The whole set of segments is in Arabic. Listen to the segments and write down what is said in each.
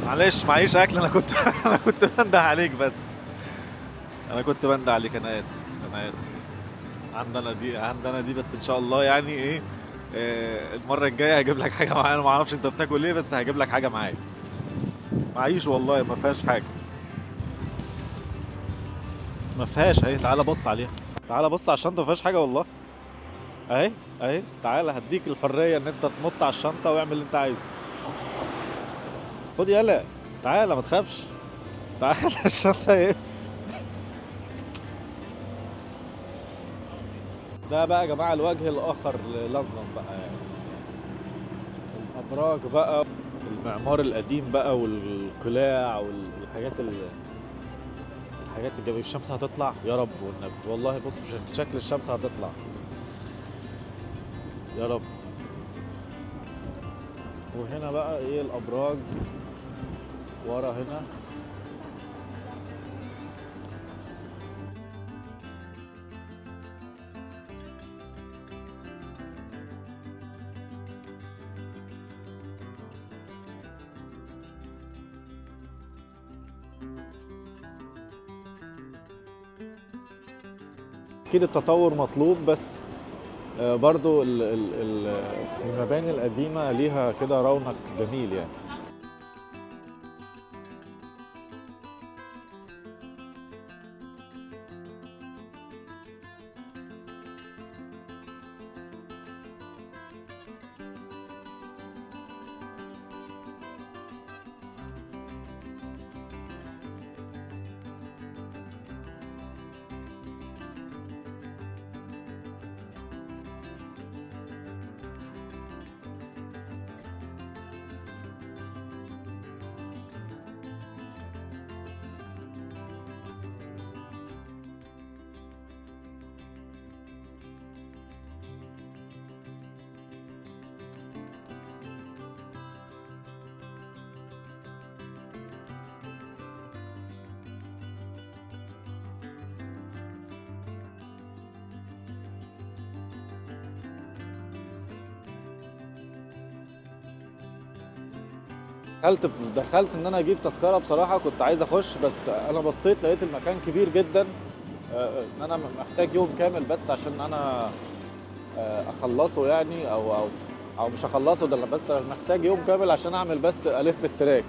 معلش معيش اكل. انا كنت انا كنت بنده عليك بس. انا كنت بنده عليك، انا اسف. انا اسف. عندنا دي بس ان شاء الله يعني ايه. المره الجايه هجيب لك حاجه معايا. انا ما اعرفش انت بتاكل ايه بس هجيب لك حاجه معايا. معيش والله، ما فيهاش حاجه. ما فيهاش اهي، تعالى بص عليها. تعالى بص على الشنطه، ما فيهاش حاجه والله. اهي. اهي تعالى هديك الحريه ان انت تنط على الشنطه واعمل اللي انت عايزه. خد يلا. تعالى ما تخافش. تعالى الشنطه ايه. ده بقى يا جماعه الوجه الاخر للندن بقى يعني. الابراج بقى، المعمار القديم بقى والقلاع الحاجات الجميله. الشمس هتطلع يا رب والنبي، والله بص شكل الشمس هتطلع يا رب. وهنا بقى ايه الابراج ورا هنا. اكيد التطور مطلوب بس برضو المباني القديمة ليها كده رونق جميل يعني. دخلت ان انا اجيب تذكره بصراحه، كنت عايز اخش بس انا بصيت لقيت المكان كبير جدا. ان انا محتاج يوم كامل بس عشان انا اخلصه يعني او مش هخلصه ده، بس محتاج يوم كامل عشان اعمل بس الف بالتراك.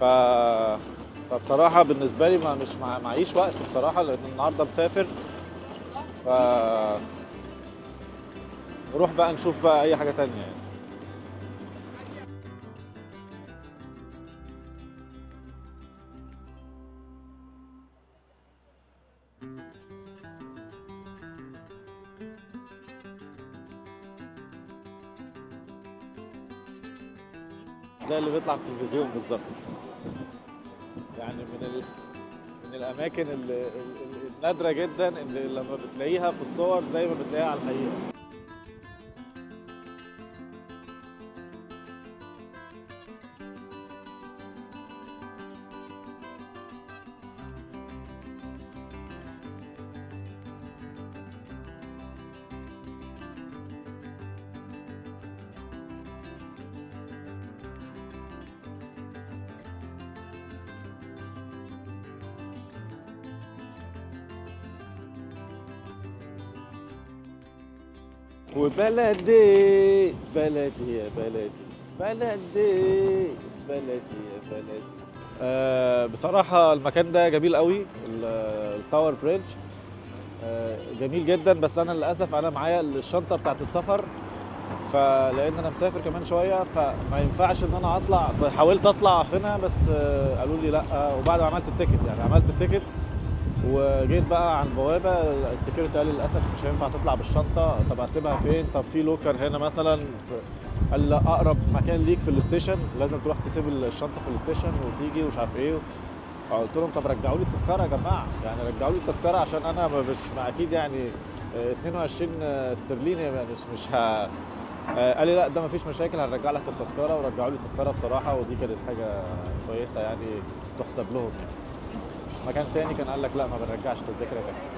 ف فبصراحه بالنسبه لي ما مش معيش وقت بصراحه لان النهارده مسافر. ف نروح بقى نشوف بقى اي حاجه تانية يعني. زي اللي بيطلع في التلفزيون بالظبط يعني. من الاماكن النادره جدا اللي لما بتلاقيها في الصور زي ما بتلاقيها على الحقيقه. وبلدي بلدي يا بلدي، بلدي بلدي يا بلدي. بصراحة المكان ده جميل قوي. التاور بريدج جميل جدا، بس انا للاسف انا معايا الشنطة بتاعت السفر، فلان انا مسافر كمان شوية فما ينفعش ان انا اطلع. حاولت اطلع هنا بس قالوا لي لا. وبعد ما عملت التيكت يعني عملت التيكت وجيت بقى عند البوابه السكيورتي قال لي للاسف مش هينفع تطلع بالشنطه. طب اسيبها فين؟ طب في لوكر هنا مثلا قال لا، اقرب مكان ليك في الستيشن، لازم تروح تسيب الشنطه في الستيشن وتيجي ومش عارف ايه. فقلت لهم طب رجعوا لي التذكره يا جماعه، يعني رجعوا لي التذكره عشان انا مش اكيد يعني 22 استرليني يعني مش قال لي لا ده مفيش مشاكل هنرجع لك التذكره. ورجعوا لي التذكره بصراحه، ودي كانت حاجه كويسه يعني تحسب لهم يعني. مكان تاني كان قال لك لا ما بنرجعش تذاكر يا كابتن.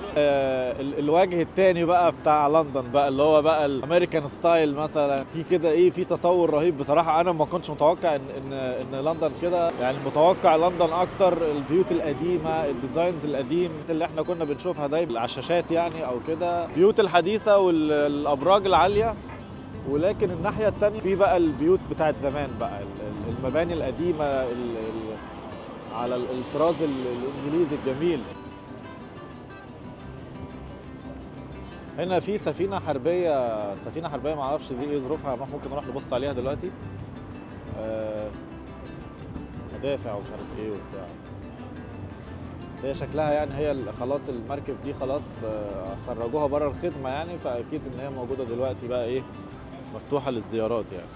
الوجه التاني بقى بتاع لندن بقى اللي هو بقى الامريكان ستايل مثلا، في كده ايه، في تطور رهيب بصراحه. انا ما كنتش متوقع ان لندن كده، يعني متوقع لندن اكتر البيوت القديمه، الديزاينز القديم اللي احنا كنا بنشوفها دايما على الشاشات يعني او كده، البيوت الحديثه والابراج العاليه. ولكن الناحيه التانيه في بقى البيوت بتاعت زمان بقى، المباني القديمه على الطراز الانجليزي الجميل. هنا في سفينة حربية، سفينة حربية معرفش دي ايه ظروفها، ممكن نروح نبص عليها دلوقتي. مدافع ومش عارف ايه وبتاع. بس هي شكلها يعني هي خلاص المركب دي خلاص خرجوها بره الخدمة يعني، فأكيد إن هي موجودة دلوقتي بقى ايه، مفتوحة للزيارات يعني.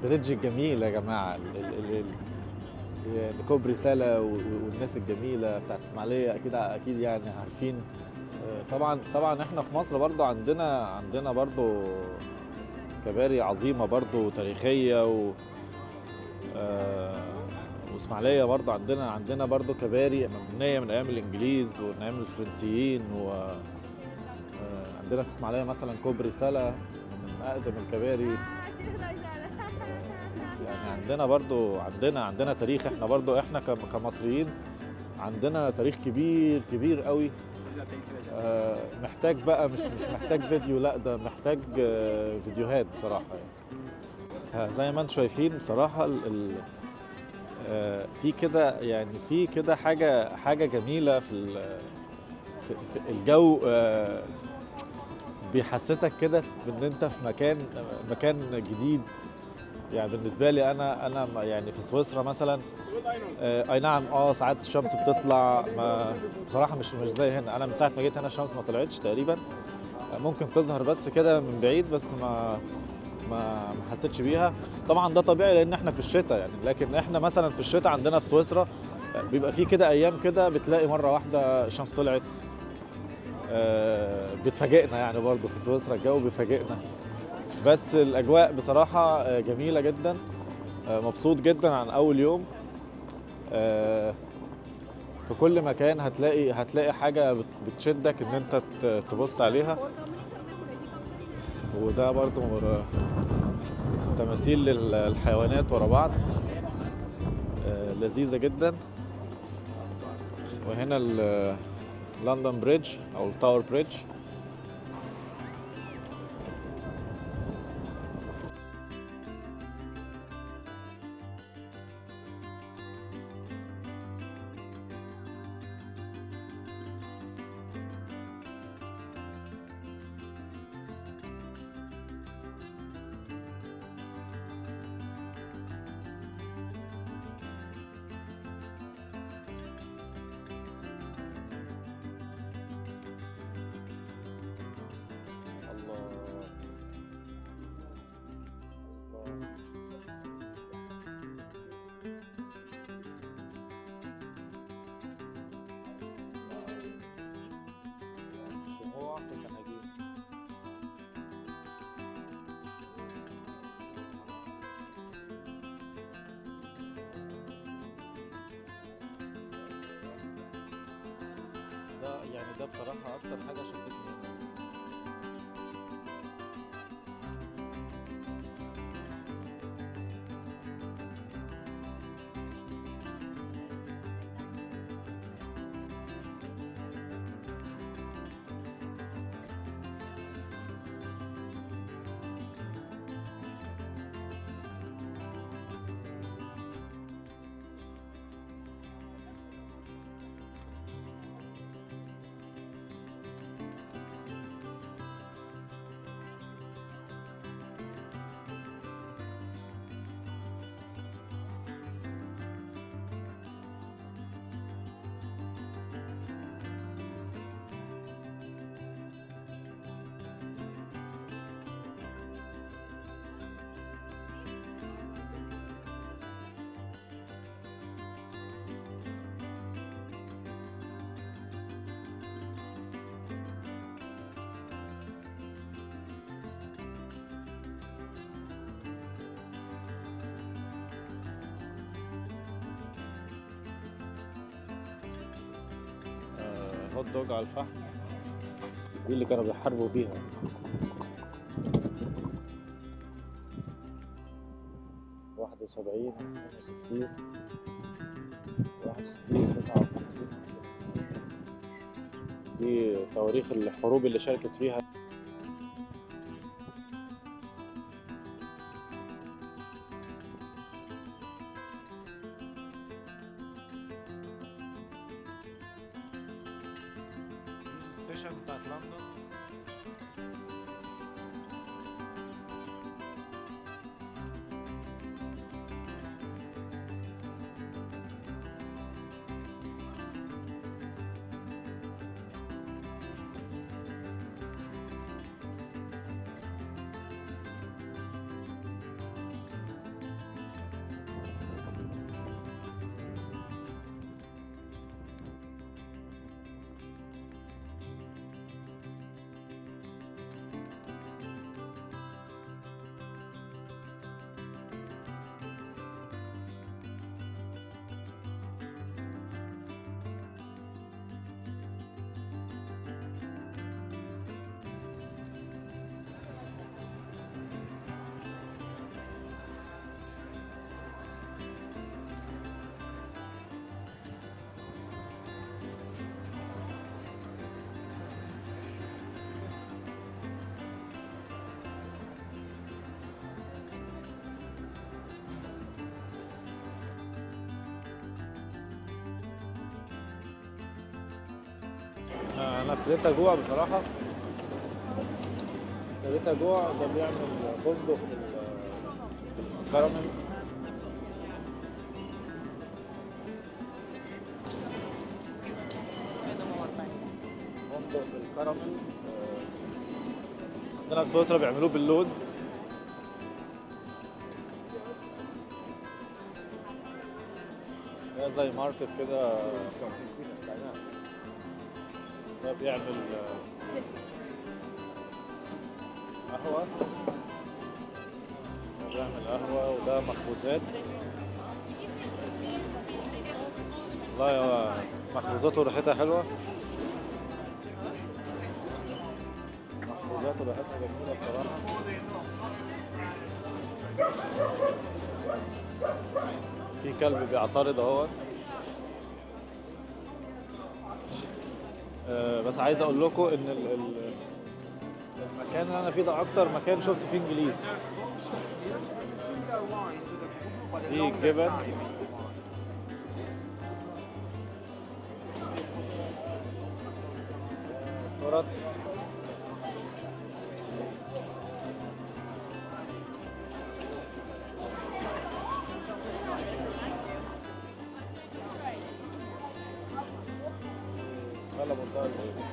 البريدج الجميل يا جماعة، يعني كوبري سلا والناس الجميلة بتاعت اسماعيلية أكيد أكيد يعني عارفين. طبعا احنا في مصر برضو عندنا برضو كباري عظيمة برضو تاريخية واسماعيلية برضو عندنا برضو كباري مبنية من أيام الإنجليز ومن أيام الفرنسيين. عندنا في اسماعيلية مثلا كوبري سلا من أقدم الكباري. يعني عندنا تاريخ، احنا برضو احنا كمصريين عندنا تاريخ كبير كبير قوي. محتاج بقى مش محتاج فيديو، لا ده محتاج فيديوهات بصراحة يعني. زي ما انتم شايفين بصراحة في كده يعني، في كده حاجة جميلة في الجو. بيحسسك كده بان انت في مكان جديد. يعني بالنسبه لي انا يعني في سويسرا مثلا، اي نعم ساعات الشمس بتطلع، ما بصراحه مش زي هنا. انا من ساعه ما جيت هنا الشمس ما طلعتش تقريبا، ممكن تظهر بس كده من بعيد، بس ما حسيتش بيها. طبعا ده طبيعي لان احنا في الشتاء يعني، لكن احنا مثلا في الشتاء عندنا في سويسرا بيبقى في كده ايام كده بتلاقي مره واحده الشمس طلعت. بتفاجئنا يعني، برضو في سويسرا الجو بيفاجئنا. بس الاجواء بصراحه جميله جدا. مبسوط جدا عن اول يوم. في كل مكان هتلاقي حاجه بتشدك ان انت تبص عليها. وده برضو تماثيل للحيوانات ورا بعض، لذيذه جدا. وهنا لندن بريدج او التاور بريدج. ده بصراحة أكتر حاجة شدتني هنا. هوت دوج على الفحم، دي اللي كانوا بيحاربوا بيها. 71 62 61 59 دي تواريخ الحروب اللي شاركت فيها. ستيشن بتاعت لندن. انا ابتديت اجوع بصراحه، ابتديت اجوع. ده بيعمل فندق الكراميل. فندق الكراميل عندنا في سويسرا بيعملوه باللوز. ده زي ماركت كده، ده بيعمل قهوة، ده بيعمل قهوة، وده مخبوزات. والله هو مخبوزاته ريحتها حلوة، مخبوزاته ريحتها جميلة بصراحة. في كلب بيعترض اهو. بس عايز اقول لكم ان المكان اللي انا فيه ده اكتر مكان شفت فيه انجليز. في الجبن، تورت، سلمون، ده زيتون.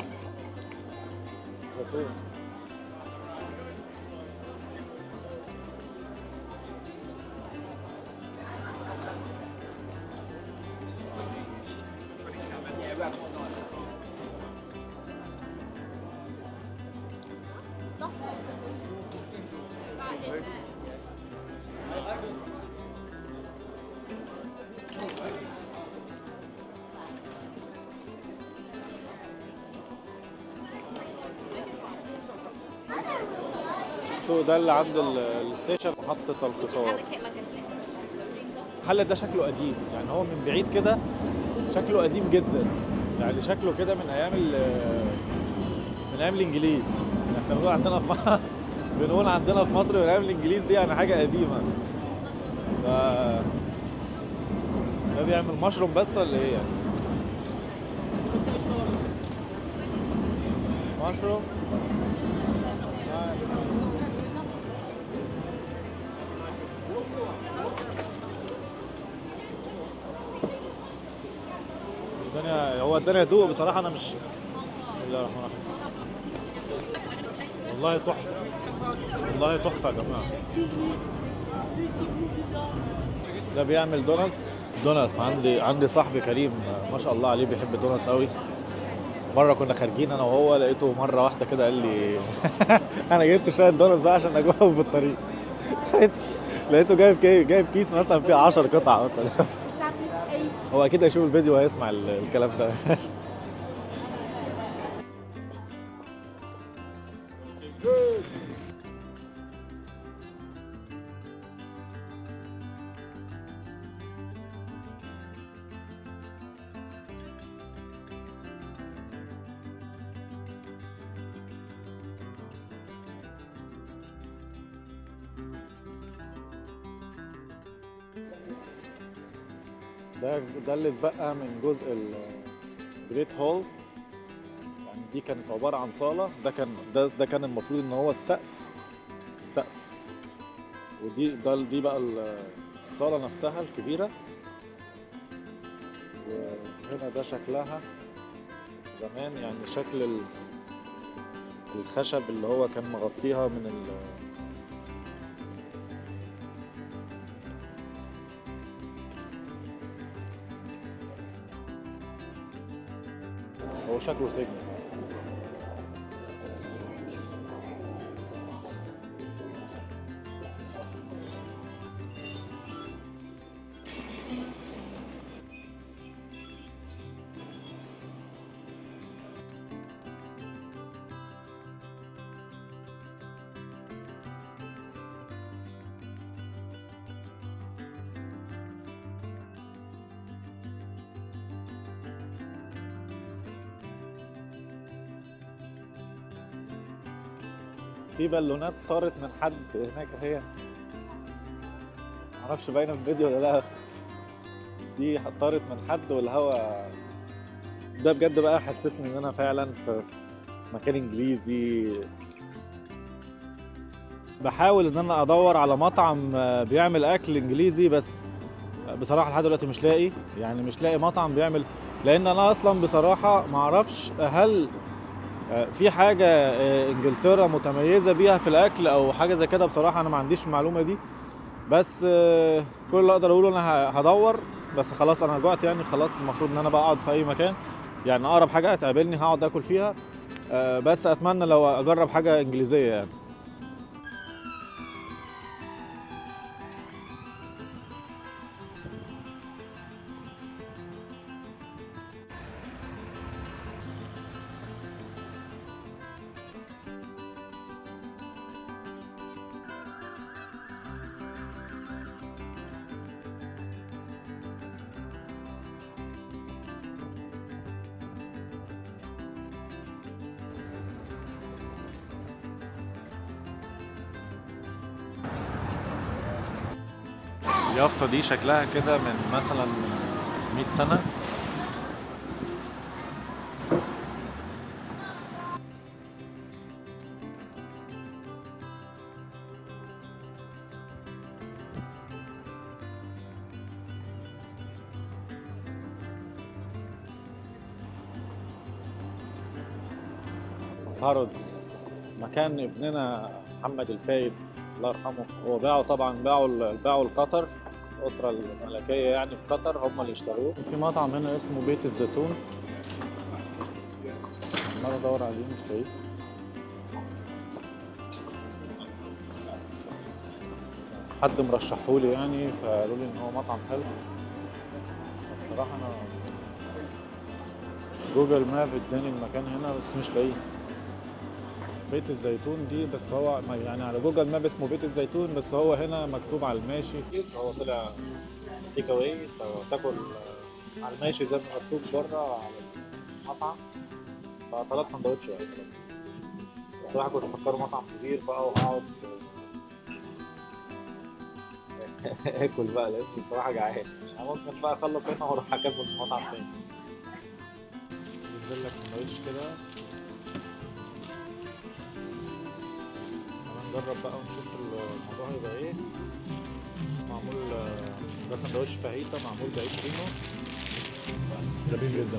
السوق ده اللي عند الستيشن محطة القطار. المحل ده شكله قديم، يعني هو من بعيد كده شكله قديم جدا، يعني شكله كده من ايام الانجليز. احنا بنقول عندنا في بنقول عندنا في مصر من ايام الانجليز، دي يعني حاجة قديمة. ده بيعمل مشروم بس ولا ايه يعني؟ مشروم. هو اداني هدوء بصراحه. انا مش، بسم الله الرحمن الرحيم. والله تحفه، والله تحفه يا جماعه. ده بيعمل دوناتس. عندي صاحبي كريم ما شاء الله عليه بيحب الدوناتس قوي. مره كنا خارجين انا وهو، لقيته مره واحده كده قال لي انا جبت شويه دوناتس عشان اجوهم في الطريق. لقيته جايب كيس مثلا فيه 10 قطع مثلا. هو اكيد هيشوف الفيديو وهيسمع الكلام ده. ده اللي اتبقى من جزء الجريت هول. يعني دي كانت عباره عن صاله، ده كان المفروض ان هو السقف. دي بقى الصاله نفسها الكبيره. وهنا ده شكلها زمان، يعني شكل الخشب اللي هو كان مغطيها من هو شكله سجن. في بالونات طارت من حد هناك اهي، معرفش باينه في الفيديو ولا لا. دي طارت من حد والهوا ده بجد بقى حسسني ان انا فعلا في مكان انجليزي. بحاول ان انا ادور على مطعم بيعمل اكل انجليزي، بس بصراحه لحد دلوقتي مش لاقي، يعني مش لاقي مطعم بيعمل. لان انا اصلا بصراحه معرفش هل في حاجة انجلترا متميزة بيها في الاكل او حاجة زي كده. بصراحة انا ما عنديش المعلومة دي، بس كل اللي اقدر اقوله انا هدور. بس خلاص انا جوعت، يعني خلاص المفروض ان انا بقى اقعد في اي مكان، يعني اقرب حاجة هتقابلني هقعد اكل فيها. بس اتمنى لو اجرب حاجة انجليزية يعني. اليافطة دي شكلها كده من مثلا 100 سنة. هارودز مكان ابننا محمد الفايد الله يرحمه، هو باعه طبعا، باعوا لقطر، الأسرة الملكية يعني في قطر هم اللي اشتروه. في مطعم هنا اسمه بيت الزيتون، عمال ادور عليه مش لاقيه. حد مرشحهولي يعني، فقالوا لي ان هو مطعم حلو. بصراحة انا جوجل ماب اداني المكان هنا بس مش لاقيه. بيت الزيتون دي بس هو يعني على جوجل ماب اسمه بيت الزيتون، بس هو هنا مكتوب على الماشي. هو طلع تيك اواي، فتاكل على الماشي زي ما مكتوب بره على المطعم. فطلبت سندوتش يعني. بصراحة كنت مفكره مطعم كبير بقى وهقعد اكل بقى، لقيت بصراحة جعان. انا ممكن بقى اخلص هنا واروح اكمل في مطعم تاني. ينزل لك سندوتش كده، نجرب بقى ونشوف الموضوع هيبقى ايه. معمول ده سندوتش فاهيتا معمول بعيش فينو، جميل جدا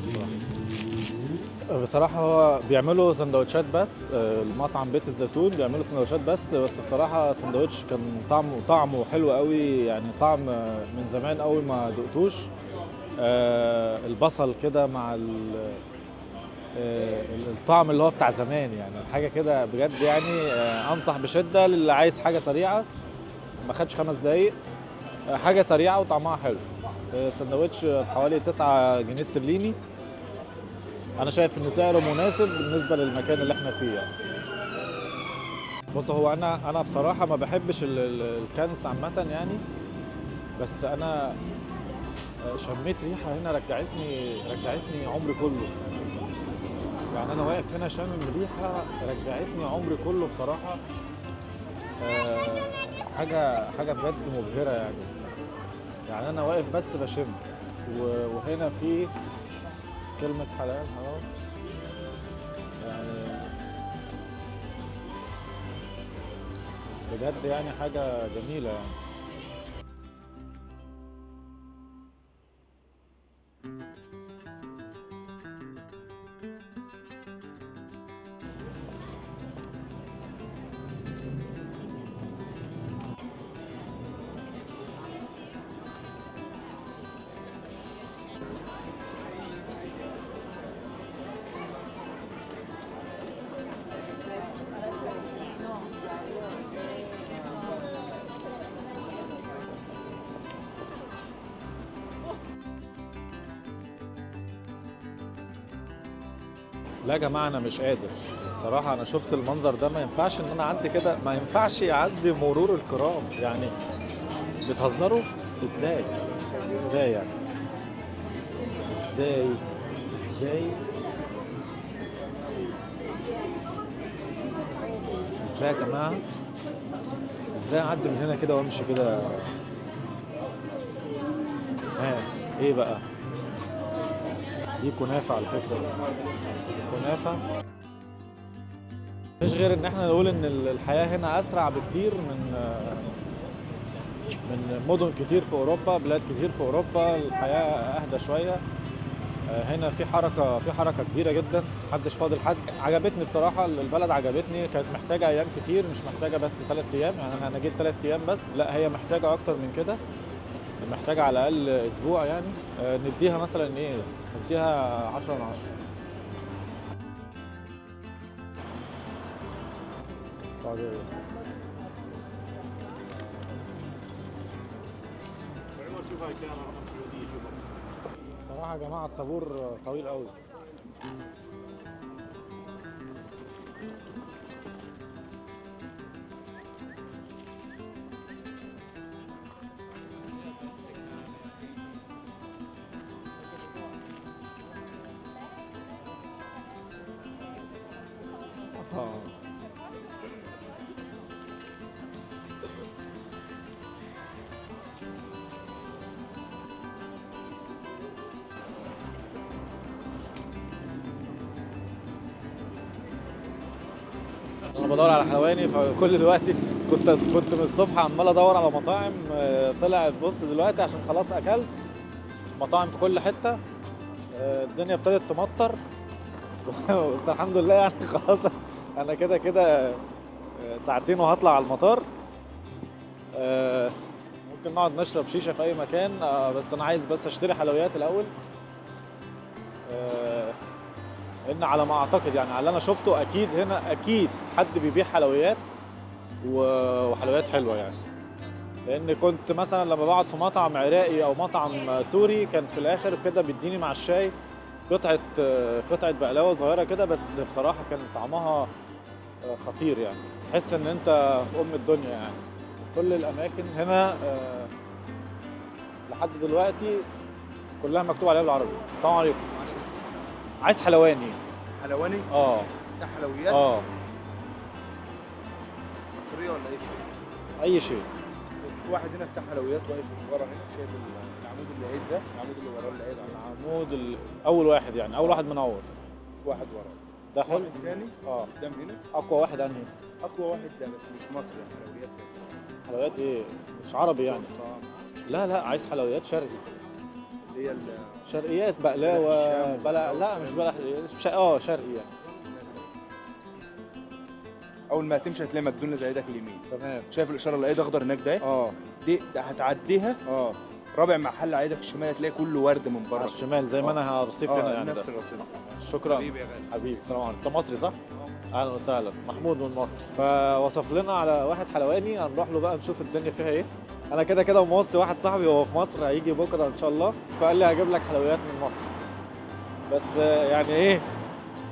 بصراحة. هو بيعملوا سندوتشات بس، المطعم بيت الزيتون بيعملوا سندوتشات بس بصراحة السندوتش كان طعمه حلو قوي، يعني طعم من زمان قوي ما دقتوش. البصل كده مع الطعم اللي هو بتاع زمان، يعني حاجة كده بجد يعني. أنصح بشدة للي عايز حاجة سريعة، ما خدش 5 دقايق، حاجة سريعة وطعمها حلو. سندوتش حوالي 9 جنيه استرليني. أنا شايف إن سعره مناسب بالنسبة للمكان اللي إحنا فيه يعني. بص، هو أنا بصراحة ما بحبش الكنس عامة يعني، بس أنا شميت ريحة هنا رجعتني عمري كله. يعني انا واقف هنا شامم ريحه رجعتني عمري كله بصراحه. حاجه بجد مبهره يعني. يعني انا واقف بس بشم وهنا في كلمة حلال خلاص يعني، بجد يعني حاجة جميلة يعني. لا يا جماعة أنا مش قادر صراحة، أنا شفت المنظر ده ما ينفعش إن أنا أعدي كده، ما ينفعش يعدي مرور الكرام يعني. بتهزروا؟ إزاي؟ إزاي يعني؟ إزاي؟ إزاي؟ إزاي يا جماعة؟ إزاي أعدي من هنا كده وأمشي كده؟ ها إيه بقى؟ دي كنافة على فكرة، كنافة. مش غير ان احنا نقول ان الحياة هنا اسرع بكتير من مدن كتير في اوروبا، بلاد كتير في اوروبا الحياة اهدى شوية. هنا في حركة كبيرة جدا، محدش فاضل حد. عجبتني بصراحة البلد، عجبتني. كانت محتاجة ايام كتير، مش محتاجة بس 3 ايام يعني. انا جيت 3 ايام بس، لا هي محتاجة اكتر من كده، محتاجة على الاقل اسبوع يعني. نديها مثلا ايه، نديها 10 من 10. السعودية صراحة يا جماعة الطابور طويل قوي. انا بدور على حلواني، فكل دلوقتي كنت من الصبح عمال ادور على مطاعم. طلعت بص دلوقتي عشان خلاص اكلت مطاعم في كل حته. الدنيا ابتدت تمطر بس الحمد لله يعني خلاص. انا كده كده ساعتين وهطلع على المطار. ممكن نقعد نشرب شيشه في اي مكان. بس انا عايز بس اشتري حلويات الاول. لان على ما اعتقد يعني، على اللي انا شفته، اكيد هنا اكيد حد بيبيع حلويات وحلويات حلوه يعني. لان كنت مثلا لما بقعد في مطعم عراقي او مطعم سوري، كان في الاخر كده بيديني مع الشاي قطعه بقلاوه صغيره كده، بس بصراحه كان طعمها خطير يعني. تحس ان انت في ام الدنيا يعني. كل الاماكن هنا لحد دلوقتي كلها مكتوب عليها بالعربي. السلام عليكم. عايز حلواني. حلواني؟ ده حلويات؟ مصرية ولا اي شيء؟ اي شيء. في واحد هنا بتاع حلويات واقف من ورا هنا، شايف العمود اللي قايد ده؟ العمود اللي وراه اللي قايد على اول واحد يعني، اول واحد منور. في واحد وراه. ده حلو. واحد تاني قدام هنا. اقوى واحد انهي؟ اقوى واحد ده بس مش مصري، حلويات بس. حلويات ايه؟ مش عربي يعني؟ لا عايز حلويات شرقي. اللي هي شرقيات، بقلاوه، لا مش بلح، شرقي يعني. اول ما هتمشي هتلاقي ماكدونالدز على ايدك اليمين. تمام. شايف الاشاره اللي قايد اخضر هناك ده؟ دي هتعديها. رابع محل على ايدك الشمال هتلاقي كله ورد من بره. على الشمال زي ما انا هرصيف هنا يعني. نفس الرصيف. شكرا حبيبي يا غالي. حبيبي، السلام عليكم. انت مصري صح؟ اهلا وسهلا. محمود من مصر. فوصف لنا على واحد حلواني، هنروح له بقى نشوف الدنيا فيها ايه. انا كده كده موصي واحد صاحبي هو في مصر، هيجي بكره ان شاء الله، فقال لي هجيب لك حلويات من مصر. بس يعني ايه،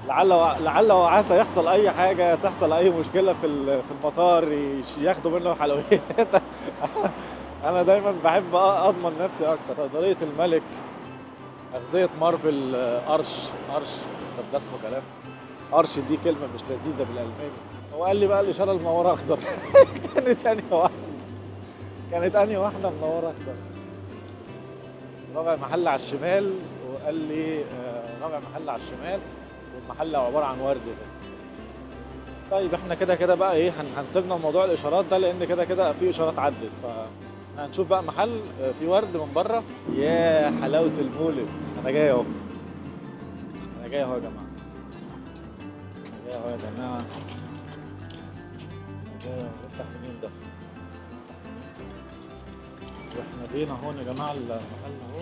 لعل وعسى يحصل اي حاجه، تحصل اي مشكله في المطار ياخدوا منه حلويات. انا دايما بحب اضمن نفسي اكتر. صيدليه الملك، اغذيه ماربل، قرش. طب ده اسمه كلام؟ قرش دي كلمه مش لذيذه بالالماني. هو قال لي بقى الاشاره المنوره اخضر. كانت انهي واحده منوره اخضر؟ رابع محل على الشمال، وقال لي رابع محل على الشمال، والمحل عباره عن ورد كده. طيب احنا كده كده بقى ايه، هنسيبنا موضوع الاشارات ده، لان كده كده في اشارات عدت، هنشوف بقى محل فيه ورد من بره. يا حلاوه المولد، انا جاي اهو، انا جاي اهو يا جماعه، انا جاي اهو يا جماعه، انا جاي اهو. نفتح منين ده؟ احنا جينا هون يا جماعه المحل اهو.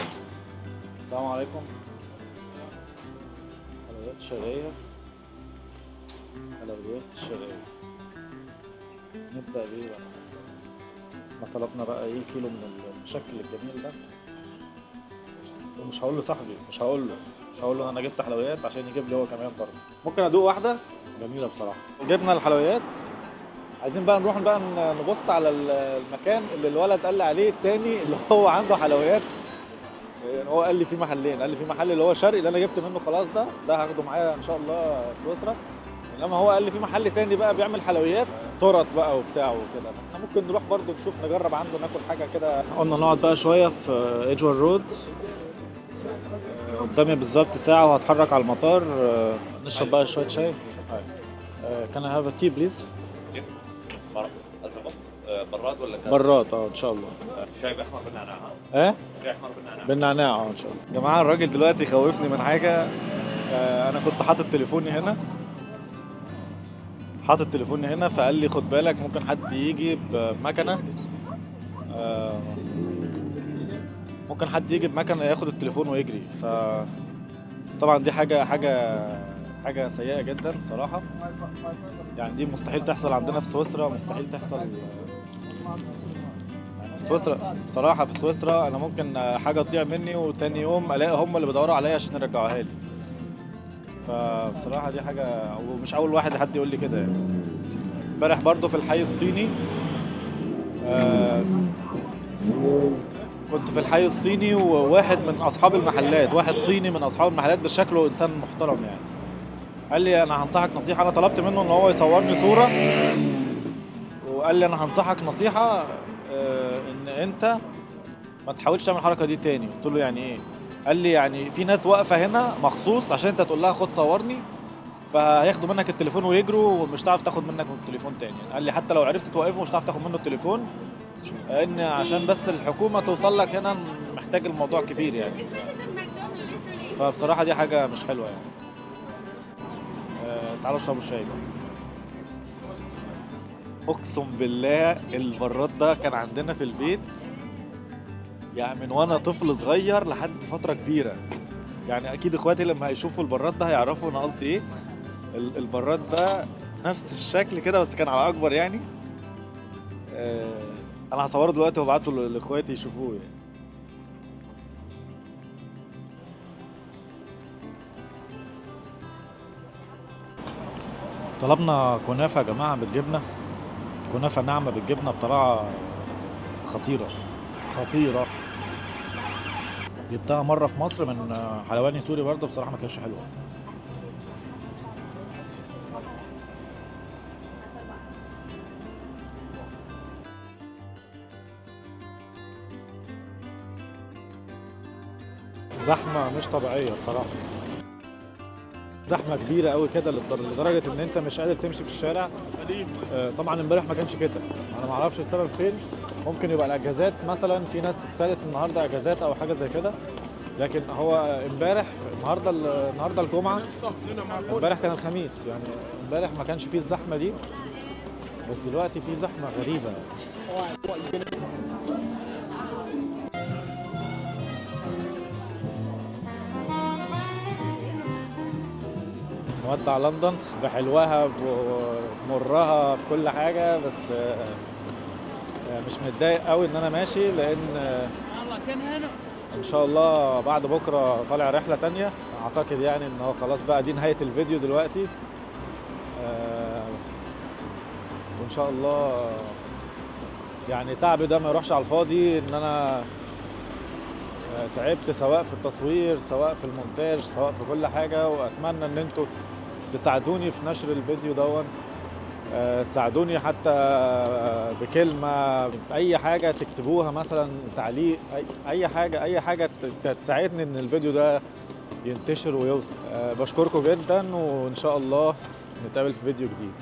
السلام عليكم. حلويات الشرقيه، حلويات الشرقيه. نبدا بيه بقى. احنا طلبنا بقى ايه كيلو من المشكل الجميل ده، ومش هقول له صاحبي، مش هقول له انا جبت حلويات عشان يجيب لي هو كمان برضه. ممكن ادوق واحده؟ جميله بصراحه. جبنا الحلويات، عايزين بقى نروح بقى نبص على المكان اللي الولد قال لي عليه التاني اللي هو عنده حلويات. يعني هو قال لي في محلين، قال لي في محل اللي هو شرقي اللي انا جبت منه خلاص، ده هاخده معايا ان شاء الله سويسرا، انما هو قال لي في محل تاني بقى بيعمل حلويات تورت بقى وبتاع وكده. احنا ممكن نروح برضو نشوف، نجرب عنده، ناكل حاجه كده. قلنا نقعد بقى شويه في ايدجوار رود، قدامي بالظبط ساعه وهتحرك على المطار. نشرب بقى شويه شاي. كان هاف تي بليز. براد ولا كاس؟ براد ان شاء الله. شاي باحمر بالنعناع. ايه؟ شاي احمر بالنعناع. بالنعناع ان شاء الله. يا جماعه الراجل دلوقتي خوفني من حاجه. انا كنت حاطط تليفوني هنا، فقال لي خد بالك ممكن حد يجي بمكنه، ممكن حد يجي بمكنه ياخد التليفون ويجري. طبعا دي حاجه سيئه جدا بصراحه، يعني دي مستحيل تحصل عندنا في سويسرا، مستحيل تحصل يعني في سويسرا بصراحه. في سويسرا انا ممكن حاجه تضيع مني وتاني يوم الاقي هم اللي بيدوروا عليا عشان يرجعوها لي. فبصراحه دي حاجه، ومش اول واحد حد يقول لي كده يعني. امبارح برضو في الحي الصيني، كنت في الحي الصيني، وواحد من اصحاب المحلات، واحد صيني من اصحاب المحلات، بس شكله انسان محترم يعني، قال لي انا هنصحك نصيحه. انا طلبت منه ان هو يصورني صوره، وقال لي انا هنصحك نصيحه، ان انت ما تحاولش تعمل الحركه دي تاني. قلت له يعني ايه؟ قال لي يعني في ناس واقفه هنا مخصوص عشان انت تقول لها خد صورني، فهياخدوا منك التليفون ويجروا، ومش هتعرف تاخد منك التليفون تاني. قال لي حتى لو عرفت توقفه مش هتعرف تاخد منه التليفون، لان عشان بس الحكومه توصل لك هنا محتاج الموضوع كبير يعني. فبصراحه دي حاجه مش حلوه يعني. تعالوا اشربوا الشاي بقى. اقسم بالله البراد ده كان عندنا في البيت يعني من وانا طفل صغير لحد فتره كبيره، يعني اكيد اخواتي لما هيشوفوا البراد ده هيعرفوا انا قصدي ايه. البراد ده نفس الشكل كده بس كان على اكبر يعني. انا هصوره دلوقتي وابعته لاخواتي يشوفوه يعني. طلبنا كنافه يا جماعه بالجبنه، كنافه ناعمه بالجبنه بطريقه خطيره. جبتها مره في مصر من حلواني سوري برضه، بصراحه ما كانتش حلوه. زحمه مش طبيعيه بصراحه، زحمه كبيره قوي كده لدرجه ان انت مش قادر تمشي في الشارع. طبعا امبارح ما كانش كده، انا ما اعرفش السبب فين. ممكن يبقى الاجازات مثلا، في ناس ابتدت النهارده اجازات او حاجه زي كده، لكن هو امبارح، النهارده الجمعه، امبارح كان الخميس، يعني امبارح ما كانش فيه الزحمه دي، بس دلوقتي في زحمه غريبه. نودع لندن بحلوها بمرها بكل حاجه، بس مش متضايق قوي ان انا ماشي، لان ان شاء الله بعد بكره طالع رحله تانية. اعتقد يعني ان هو خلاص بقى دي نهايه الفيديو دلوقتي، وان شاء الله يعني تعبي ده ما يروحش على الفاضي، ان انا تعبت سواء في التصوير سواء في المونتاج سواء في كل حاجه، واتمنى ان انتوا تساعدوني في نشر الفيديو دون، تساعدوني حتى بكلمة، أي حاجة تكتبوها مثلا، تعليق، أي حاجة تساعدني إن الفيديو ده ينتشر ويوصل. بشكركم جدا، وإن شاء الله نتقابل في فيديو جديد.